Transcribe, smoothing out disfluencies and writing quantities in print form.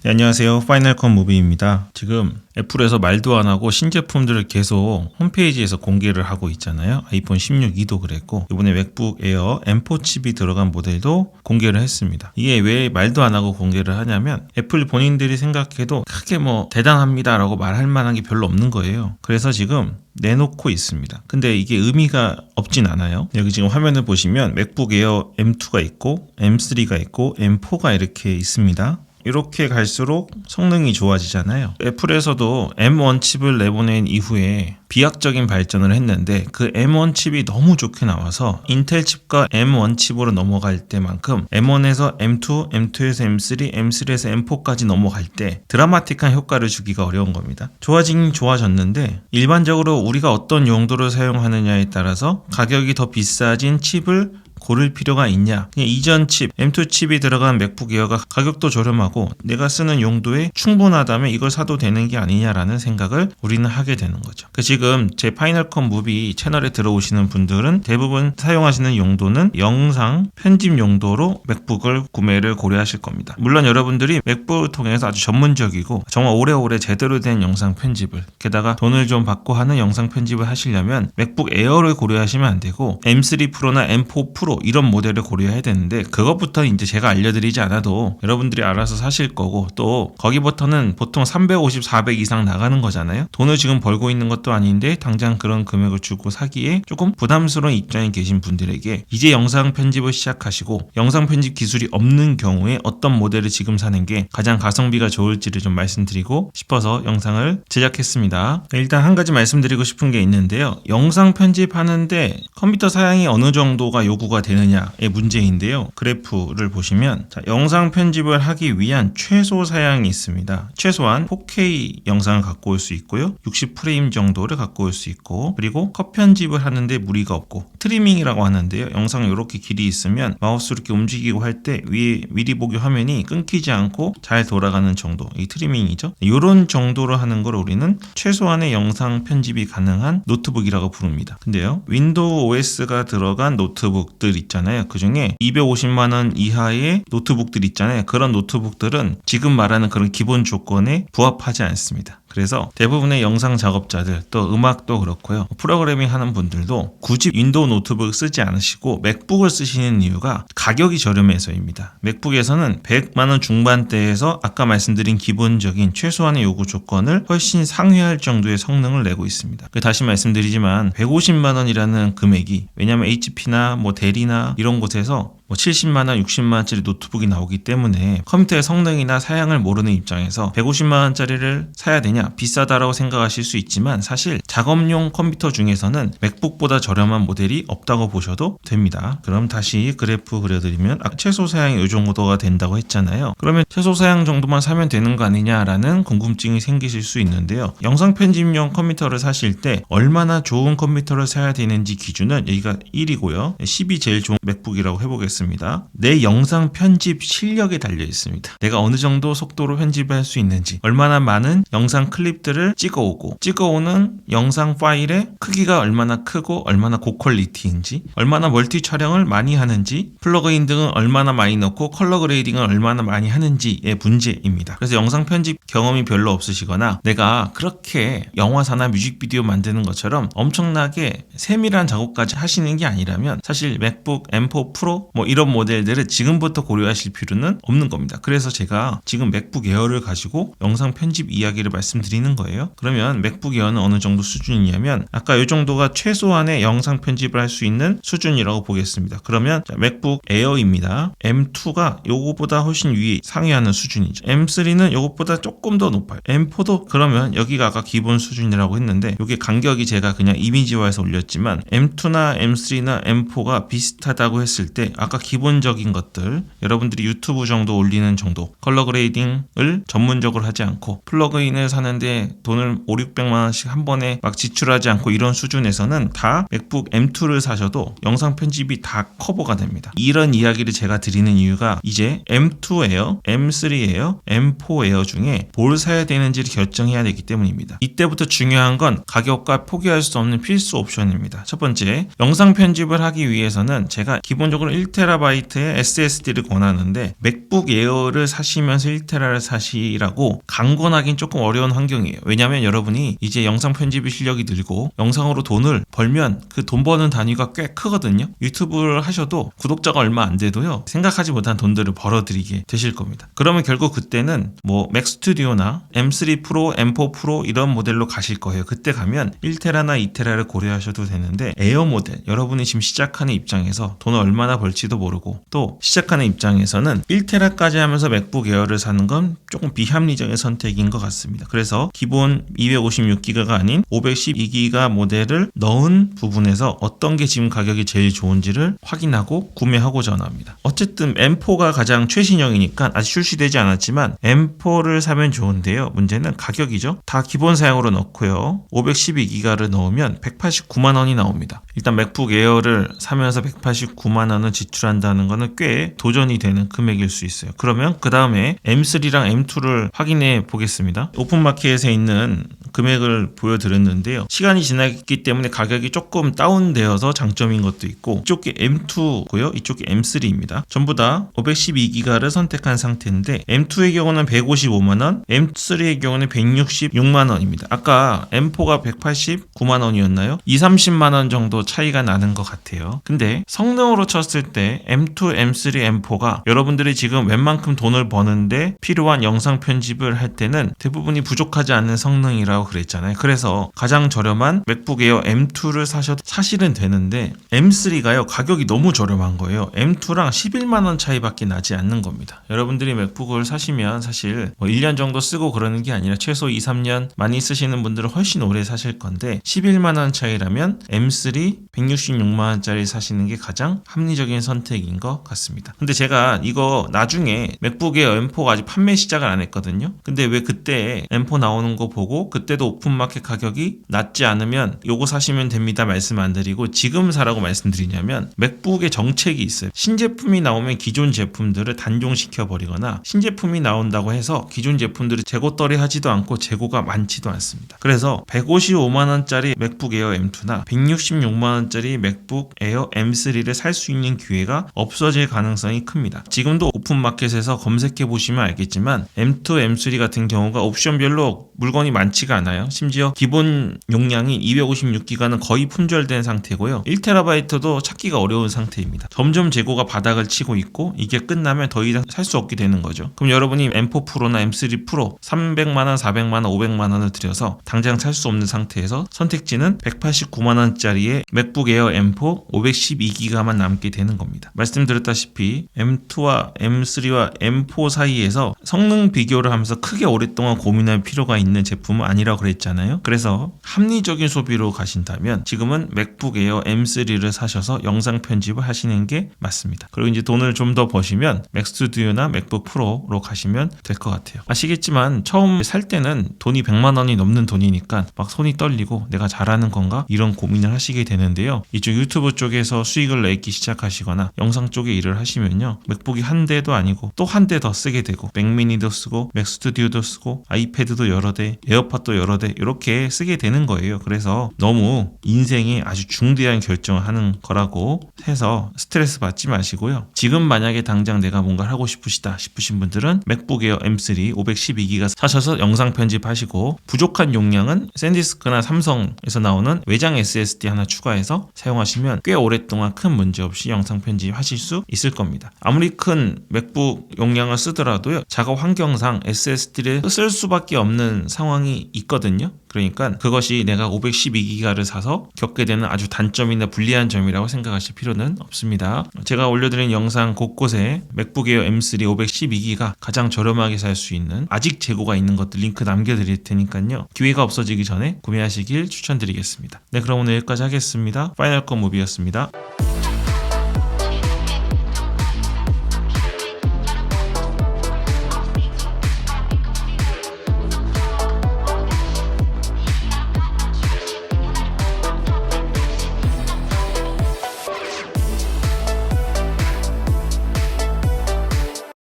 네, 안녕하세요. 파이널컷 무비입니다. 지금 애플에서 말도 안 하고 신제품들을 계속 홈페이지에서 공개를 하고 있잖아요. 아이폰 16.2도 그랬고 이번에 맥북 에어 M4 칩이 들어간 모델도 공개를 했습니다. 이게 왜 말도 안 하고 공개를 하냐면 애플 본인들이 생각해도 크게 뭐 대단합니다 라고 말할 만한 게 별로 없는 거예요. 그래서 지금 내놓고 있습니다. 근데 이게 의미가 없진 않아요. 여기 지금 화면을 보시면 맥북 에어 M2가 있고 M3가 있고 M4가 이렇게 있습니다. 이렇게 갈수록 성능이 좋아지잖아요. 애플에서도 M1 칩을 내보낸 이후에 비약적인 발전을 했는데 그 M1 칩이 너무 좋게 나와서 인텔 칩과 M1 칩으로 넘어갈 때만큼 M1에서 M2, M2에서 M3, M3에서 M4까지 넘어갈 때 드라마틱한 효과를 주기가 어려운 겁니다. 좋아지긴 좋아졌는데 일반적으로 우리가 어떤 용도를 사용하느냐에 따라서 가격이 더 비싸진 칩을 고를 필요가 있냐. 그냥 이전 칩, M2 칩이 들어간 맥북 에어가 가격도 저렴하고 내가 쓰는 용도에 충분하다면 이걸 사도 되는 게 아니냐라는 생각을 우리는 하게 되는 거죠. 지금 제 파이널컷 무비 채널에 들어오시는 분들은 대부분 사용하시는 용도는 영상 편집 용도로 맥북을 구매를 고려하실 겁니다. 물론 여러분들이 맥북을 통해서 아주 전문적이고 정말 오래오래 제대로 된 영상 편집을 게다가 돈을 좀 받고 하는 영상 편집을 하시려면 맥북 에어를 고려하시면 안 되고 M3 프로나 M4 프로 이런 모델을 고려해야 되는데 그것부터 이제 제가 알려드리지 않아도 여러분들이 알아서 사실 거고 또 거기부터는 보통 350, 400 이상 나가는 거잖아요. 돈을 지금 벌고 있는 것도 아닌데 당장 그런 금액을 주고 사기에 조금 부담스러운 입장에 계신 분들에게 이제 영상 편집을 시작하시고 영상 편집 기술이 없는 경우에 어떤 모델을 지금 사는 게 가장 가성비가 좋을지를 좀 말씀드리고 싶어서 영상을 제작했습니다. 일단 한 가지 말씀드리고 싶은 게 있는데요. 영상 편집하는데 컴퓨터 사양이 어느 정도가 요구가 되느냐의 문제인데요. 그래프를 보시면 영상 편집을 하기 위한 최소 사양이 있습니다. 최소한 4K 영상을 갖고 올 수 있고요. 60프레임 정도를 갖고 올 수 있고 그리고 컷 편집을 하는데 무리가 없고 트리밍이라고 하는데요. 영상 이렇게 길이 있으면 마우스 이렇게 움직이고 할 때 위에 미리 보기 화면이 끊기지 않고 잘 돌아가는 정도 이 트리밍이죠. 이런 정도로 하는 걸 우리는 최소한의 영상 편집이 가능한 노트북이라고 부릅니다. 근데요. 윈도우 OS가 들어간 노트북들 있잖아요. 그 중에 250만원 이하의 노트북들 있잖아요. 그런 노트북들은 지금 말하는 그런 기본 조건에 부합하지 않습니다. 그래서 대부분의 영상 작업자들 또 음악도 그렇고요. 프로그래밍 하는 분들도 굳이 윈도우 노트북을 쓰지 않으시고 맥북을 쓰시는 이유가 가격이 저렴해서입니다. 맥북에서는 100만원 중반대에서 아까 말씀드린 기본적인 최소한의 요구 조건을 훨씬 상회할 정도의 성능을 내고 있습니다. 다시 말씀드리지만 150만원이라는 금액이 왜냐하면 HP나 뭐 델이나 이런 곳에서 70만원, 60만원짜리 노트북이 나오기 때문에 컴퓨터의 성능이나 사양을 모르는 입장에서 150만원짜리를 사야 되냐 비싸다라고 생각하실 수 있지만 사실 작업용 컴퓨터 중에서는 맥북보다 저렴한 모델이 없다고 보셔도 됩니다. 그럼 다시 그래프 그려드리면 최소 사양이 이 정도가 된다고 했잖아요. 그러면 최소 사양 정도만 사면 되는 거 아니냐라는 궁금증이 생기실 수 있는데요. 영상 편집용 컴퓨터를 사실 때 얼마나 좋은 컴퓨터를 사야 되는지 기준은 여기가 1이고요. 10이 제일 좋은 맥북이라고 해보겠습니다. 내 영상 편집 실력에 달려 있습니다. 내가 어느 정도 속도로 편집할 수 있는지 얼마나 많은 영상 클립들을 찍어오는 영상 파일의 크기가 얼마나 크고 얼마나 고퀄리티인지 얼마나 멀티 촬영을 많이 하는지 플러그인 등은 얼마나 많이 넣고 컬러 그레이딩을 얼마나 많이 하는지의 문제입니다. 그래서 영상 편집 경험이 별로 없으시거나 내가 그렇게 영화사나 뮤직비디오 만드는 것처럼 엄청나게 세밀한 작업까지 하시는 게 아니라면 사실 맥북 M4 프로 이런 모델들을 지금부터 고려하실 필요는 없는 겁니다. 그래서 제가 지금 맥북 에어를 가지고 영상 편집 이야기를 말씀드리는 거예요. 그러면 맥북 에어는 어느 정도 수준이냐면 아까 이 정도가 최소한의 영상 편집을 할 수 있는 수준이라고 보겠습니다. 그러면 맥북 에어입니다. M2가 요거보다 훨씬 위에 상회하는 수준이죠. M3는 요것보다 조금 더 높아요. M4도 그러면 여기가 아까 기본 수준이라고 했는데 이게 간격이 제가 그냥 이미지화해서 올렸지만 M2나 M3나 M4가 비슷하다고 했을 때 아까 기본적인 것들 여러분들이 유튜브 정도 올리는 정도 컬러 그레이딩을 전문적으로 하지 않고 플러그인을 사는데 돈을 5, 600만원씩 한 번에 막 지출하지 않고 이런 수준에서는 다 맥북 M2를 사셔도 영상 편집이 다 커버가 됩니다. 이런 이야기를 제가 드리는 이유가 이제 M2 에어, M3 에어, M4 에어 중에 뭘 사야 되는지를 결정해야 되기 때문입니다. 이때부터 중요한 건 가격과 포기할 수 없는 필수 옵션입니다. 첫 번째, 영상 편집을 하기 위해서는 제가 기본적으로 1TB 1TB의 SSD를 권하는데 맥북 에어를 사시면서 1TB를 사시라고 강권하긴 조금 어려운 환경이에요. 왜냐하면 여러분이 이제 영상 편집의 실력이 늘고 영상으로 돈을 벌면 그 돈 버는 단위가 꽤 크거든요. 유튜브를 하셔도 구독자가 얼마 안 돼도요, 생각하지 못한 돈들을 벌어들이게 되실 겁니다. 그러면 결국 그때는 뭐 맥스튜디오나 M3 프로, M4 프로 이런 모델로 가실 거예요. 그때 가면 1TB나 2TB를 고려하셔도 되는데, 에어 모델, 여러분이 지금 시작하는 입장에서 돈을 얼마나 벌지도 모르고 또 시작하는 입장에서는 1TB까지 하면서 맥북 에어를 사는 건 조금 비합리적인 선택인 것 같습니다. 그래서 기본 256기가가 아닌 512기가 모델을 넣은 부분에서 어떤 게 지금 가격이 제일 좋은지를 확인하고 구매하고자 합니다. 어쨌든 M4가 가장 최신형이니까 아직 출시되지 않았지만 M4를 사면 좋은데요. 문제는 가격이죠. 다 기본 사양으로 넣고요. 512기가를 넣으면 189만원이 나옵니다. 일단 맥북 에어를 사면서 189만원을 지출한다는 거는 꽤 도전이 되는 금액일 수 있어요. 그러면 그 다음에 M3랑 M2를 확인해 보겠습니다. 오픈마켓에 있는 금액을 보여드렸는데요. 시간이 지났기 때문에 가격이 조금 다운되어서 장점인 것도 있고, 이쪽이 M2고요. 이쪽이 M3입니다. 전부 다 512기가를 선택한 상태인데 M2의 경우는 155만원, M3의 경우는 166만원입니다. 아까 M4가 189만원이었나요? 2-30만원 정도 차이가 나는 것 같아요. 근데 성능으로 쳤을 때 M2, M3, M4가 여러분들이 지금 웬만큼 돈을 버는데 필요한 영상 편집을 할 때는 대부분이 부족하지 않는 성능이라고 그랬잖아요. 그래서 가장 저렴한 맥북 에어 M2를 사셔도 사실은 되는데 M3가요, 가격이 너무 저렴한 거예요. M2랑 11만원 차이밖에 나지 않는 겁니다. 여러분들이 맥북을 사시면 사실 뭐 1년 정도 쓰고 그러는 게 아니라 최소 2-3년 많이 쓰시는 분들은 훨씬 오래 사실 건데, 11만원 차이라면 M3 166만원짜리 사시는 게 가장 합리적인 선택인 것 같습니다. 근데 제가 이거 나중에 맥북 에어 M4가 아직 판매 시작을 안 했거든요. 근데 왜 그때 M4 나오는 거 보고 그때도 오픈마켓 가격이 낮지 않으면 요거 사시면 됩니다 말씀 안 드리고 지금 사라고 말씀드리냐면, 맥북의 정책이 있어요. 신제품이 나오면 기존 제품들을 단종시켜 버리거나, 신제품이 나온다고 해서 기존 제품들을 재고떨이 하지도 않고 재고가 많지도 않습니다. 그래서 155만원짜리 맥북 에어 M2나 166만원짜리 맥북 에어 M3를 살 수 있는 기회가 없어질 가능성이 큽니다. 지금도 오픈마켓에서 검색해 보시면 알겠지만 M2, M3 같은 경우가 옵션별로 물건이 많지가 않아요. 심지어 기본 용량인 256기가는 거의 품절된 상태고요. 1TB도 찾기가 어려운 상태입니다. 점점 재고가 바닥을 치고 있고 이게 끝나면 더 이상 살 수 없게 되는 거죠. 그럼 여러분이 M4 프로나 M3 프로 300만원, 400만원, 500만원을 들여서 당장 살 수 없는 상태에서 선택지는 189만원짜리의 맥북 에어 M4 512기가만 남게 되는 겁니다. 말씀드렸다시피 M2와 M3와 M4 사이에서 성능 비교를 하면서 크게 오랫동안 고민할 필요가 있는 제품은 아니라고 그랬잖아요. 그래서 합리적인 소비로 가신다면 지금은 맥북 에어 M3를 사셔서 영상 편집을 하시는 게 맞습니다. 그리고 이제 돈을 좀 더 버시면 맥스튜디오나 맥북 프로로 가시면 될 것 같아요. 아시겠지만 처음 살 때는 돈이 100만원이 넘는 돈이니까 막 손이 떨리고 내가 잘하는 건가? 이런 고민을 하시게 되는데요. 이쪽 유튜브 쪽에서 수익을 내기 시작하시거나 영상 쪽에 일을 하시면요, 맥북이 한 대도 아니고 또 한 대 더 쓰게 되고, 맥미니도 쓰고 맥스튜디오도 쓰고 아이패드도 여러 대, 에어팟도 여러 대 이렇게 쓰게 되는 거예요. 그래서 너무 인생에 아주 중대한 결정을 하는 거라고 해서 스트레스 받지 마시고요. 지금 만약에 당장 내가 뭔가를 하고 싶으신 분들은 맥북 에어 M3 512기가 사셔서 영상 편집하시고, 부족한 용량은 샌디스크나 삼성에서 나오는 외장 SSD 하나 추가해서 사용하시면 꽤 오랫동안 큰 문제 없이 영상 편집하실 수 있을 겁니다. 아무리 큰 맥북 용량을 쓰더라도요, 작업 환경상 SSD를 쓸 수밖에 없는 상황이 있거든요. 그러니까 그것이 내가 512기가를 사서 겪게 되는 아주 단점이나 불리한 점이라고 생각하실 필요는 없습니다. 제가 올려드린 영상 곳곳에 맥북 에어 M3 512기가 가장 저렴하게 살 수 있는 아직 재고가 있는 것들 링크 남겨드릴 테니까요. 기회가 없어지기 전에 구매하시길 추천드리겠습니다. 네, 그럼 오늘 여기까지 하겠습니다. 파이널 컷 무비였습니다.